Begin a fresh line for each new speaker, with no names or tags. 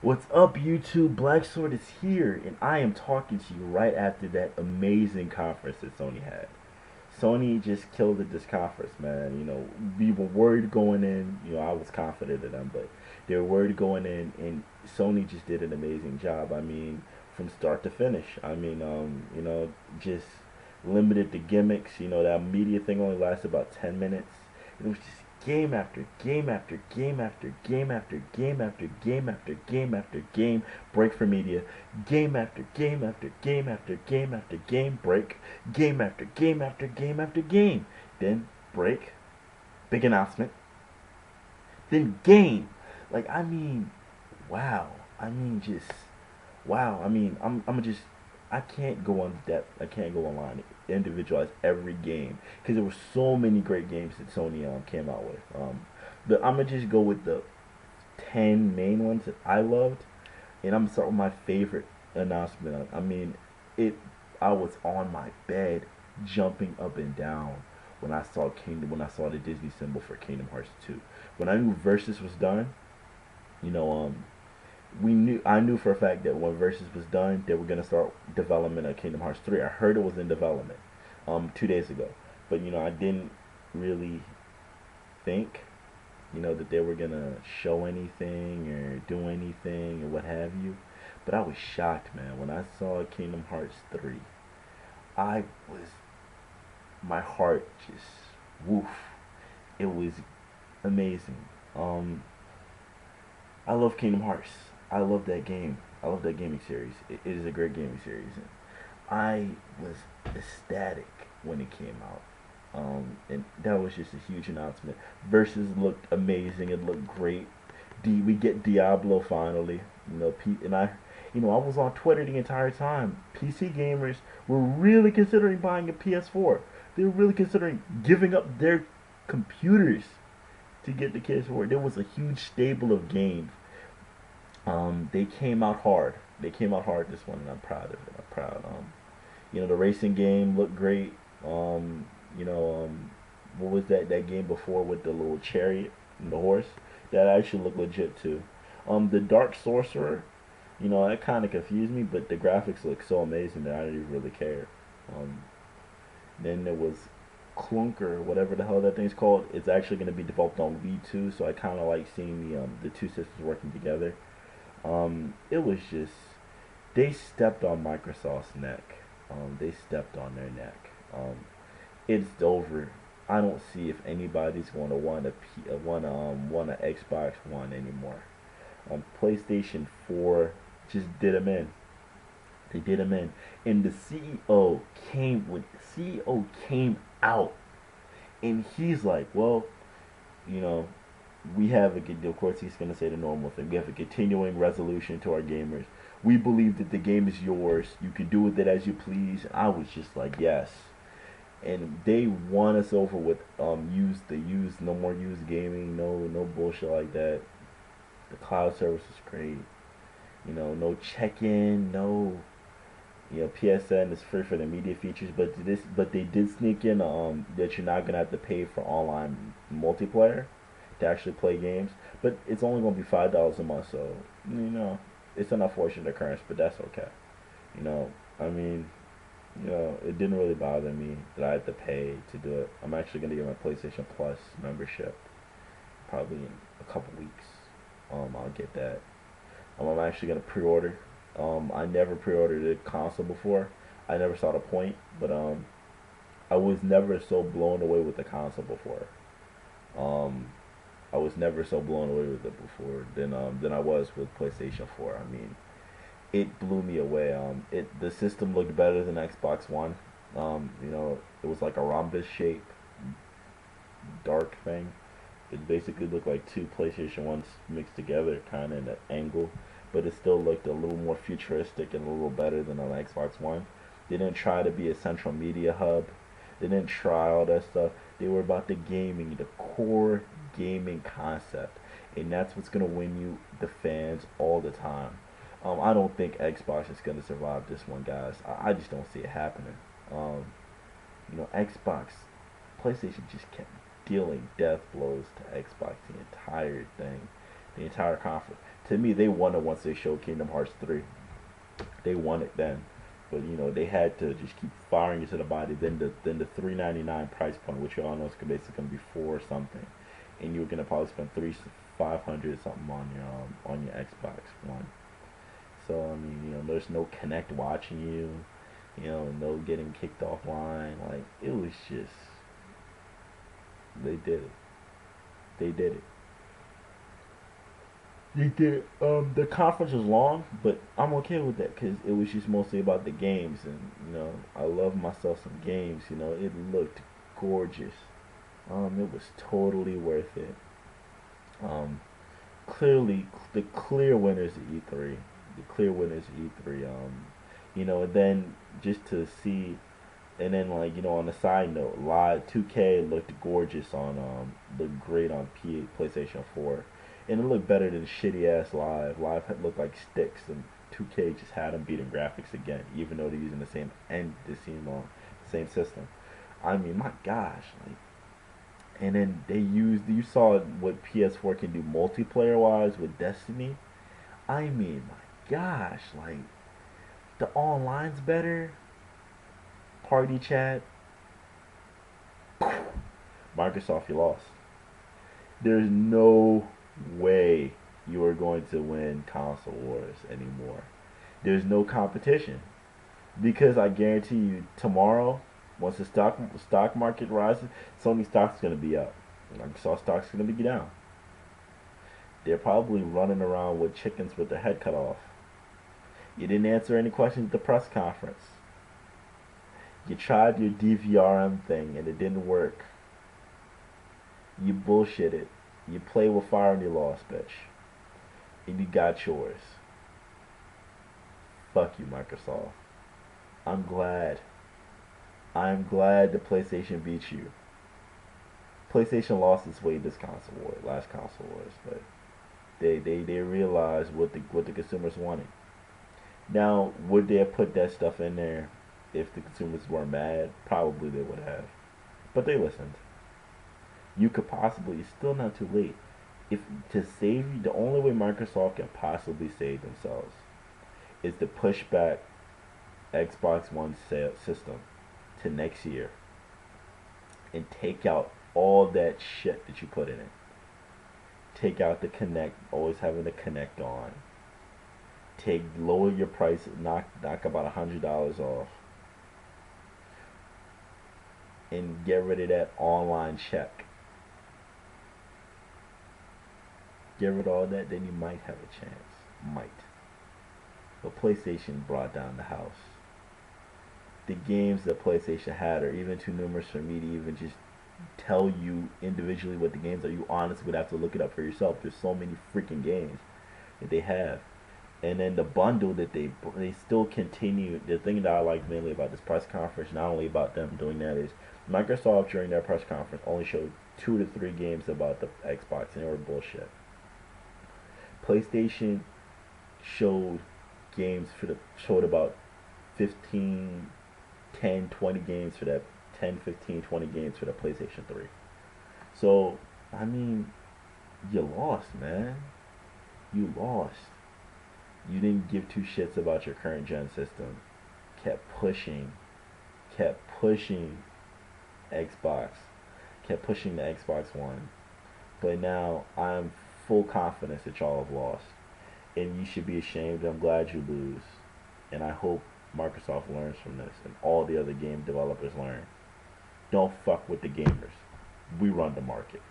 What's up, YouTube? Black Sword is here, and I am talking to you right after that amazing conference that Sony had. Sony just killed at this conference, man. We were worried going in. I was confident in them, but they were worried going in, and Sony just did an amazing job. I mean, from start to finish. I mean, just limited the gimmicks. That media thing only lasted about 10 minutes. It was just game after game after game after game after game after game after game after game break for media, game after game after game after game after game break, game after game after game after game, then break, big announcement, then game. Wow. I mean, just wow. I'm just I can't go on depth. I can't go online individualize every game because there were so many great games that Sony came out with. But I'm gonna just go with the 10 main ones that I loved, and I'm gonna start with my favorite announcement. I mean, it. I was on my bed, jumping up and down when I saw the Disney symbol for Kingdom Hearts 2. When I knew Versus was done, you know, we knew I knew for a fact that when Versus was done, they were gonna start development of Kingdom Hearts 3. I heard it was in development 2 days ago, but I didn't really think that they were gonna show anything or do anything or what have you. But I was shocked, man, when I saw Kingdom Hearts 3. I was my heart just woof. It was amazing. Um, I love Kingdom Hearts. I love that game. I love that gaming series. It is a great gaming series. And I was ecstatic when it came out. And that was just a huge announcement. Versus looked amazing. It looked great. We get Diablo finally. I was on Twitter the entire time. PC gamers were really considering buying a PS4. They were really considering giving up their computers to get the PS4. There was a huge stable of games. They came out hard. They came out hard this one, and I'm proud of it. I'm proud. The racing game looked great. Um, what was that game before with the little chariot and the horse? That actually looked legit too. The Dark Sorcerer, that kind of confused me, but the graphics look so amazing that I didn't even really care. Um, then there was Clunker, whatever the hell that thing's called. It's actually going to be developed on Wii 2, so I kind of like seeing the two systems working together. It was just they stepped on Microsoft's neck. They stepped on their neck. It's over. I don't see if anybody's going to want a Xbox One anymore. PlayStation 4 just did them in. They did them in, and the CEO came out, and he's like, well, you know, we have of course he's going to say the normal thing. We have a continuing resolution to our gamers. We believe that the game is yours. You can do with it as you please. I was just like, yes. And they won us over with no more used gaming, no bullshit like that. The cloud service is great. No check-in, no PSN is free for the media features, but they did sneak in that you're not gonna have to pay for online multiplayer to actually play games. But it's only gonna be $5 a month, so it's an unfortunate occurrence, but that's okay. You know, I mean, it didn't really bother me that I had to pay to do it. I'm actually gonna get my PlayStation Plus membership probably in a couple weeks. I'll get that. I'm actually gonna pre-order. I never pre-ordered a console before. I never saw the point, but I was never so blown away with the console before. Um, I was never so blown away with it before than I was with PlayStation 4. I mean, it blew me away. The system looked better than Xbox One. It was like a rhombus shape, dark thing. It basically looked like two PlayStation ones mixed together, kind of in an angle, but it still looked a little more futuristic and a little better than an Xbox One. They didn't try to be a central media hub. They didn't try all that stuff. They were about the gaming, the core gaming concept, and that's what's gonna win you the fans all the time. I don't think Xbox is gonna survive this one, guys. I just don't see it happening. Um, Xbox, PlayStation just kept dealing death blows to Xbox the entire thing, the entire conference. To me, they won it once they showed Kingdom Hearts 3. They won it then. But they had to just keep firing it to the body. Then the $3.99 price point, which you all know is basically gonna be four or something, and you're gonna probably spend 500 something on your Xbox One. So I mean, there's no Connect watching you, no getting kicked offline. Like it was just they did it. They did it. They did. The conference was long, but I'm okay with that because it was just mostly about the games, and I love myself some games. It looked gorgeous. It was totally worth it. Um, Clearly, the clear winners of E3, the clear winners of E3. And then just to see, and then on a side note, live 2K looked gorgeous looked great on PlayStation 4. And it looked better than shitty ass Live. Live had looked like sticks, and 2K just had them beating graphics again, even though they're using the same system. I mean, my gosh, like, and then you saw what PS4 can do multiplayer wise with Destiny. I mean, my gosh, like the online's better. Party chat. Microsoft, you lost. There's no way you are going to win console wars anymore. There's no competition because I guarantee you tomorrow, once the stock market rises, Sony stock's going to be up. Microsoft stock's going to be down. They're probably running around with chickens with their head cut off. You didn't answer any questions at the press conference. You tried your DVRM thing and it didn't work. You bullshitted. You played with fire and you lost, bitch. And you got yours. Fuck you, Microsoft. I'm glad. I'm glad the PlayStation beat you. PlayStation lost its way this last console wars, but they realized what the consumers wanted. Now, would they have put that stuff in there if the consumers weren't mad? Probably they would have. But they listened. You could possibly, it's still not too late. If to save you, the only way Microsoft can possibly save themselves is to push back Xbox One system to next year and take out all that shit that you put in it. Take out the Connect, always having the Connect on. Lower your price, knock about $100 off, and get rid of that online check. Get rid of all that, then you might have a chance. Might. But PlayStation brought down the house. The games that PlayStation had are even too numerous for me to even just tell you individually what the games are. You honestly would have to look it up for yourself. There's so many freaking games that they have. And then the bundle that they still continue. The thing that I like mainly about this press conference, not only about them doing that, is Microsoft during their press conference only showed 2 to 3 games about the Xbox, and they were bullshit. PlayStation showed about 15, 10, 20 games for that 10, 15, 20 games for the PlayStation 3. So, I mean, you lost, man. You lost. You didn't give two shits about your current gen system. Kept pushing Xbox. Kept pushing the Xbox One. But now I'm full confidence that y'all have lost. And you should be ashamed. I'm glad you lose. And I hope Microsoft learns from this and all the other game developers learn. Don't fuck with the gamers. We run the market.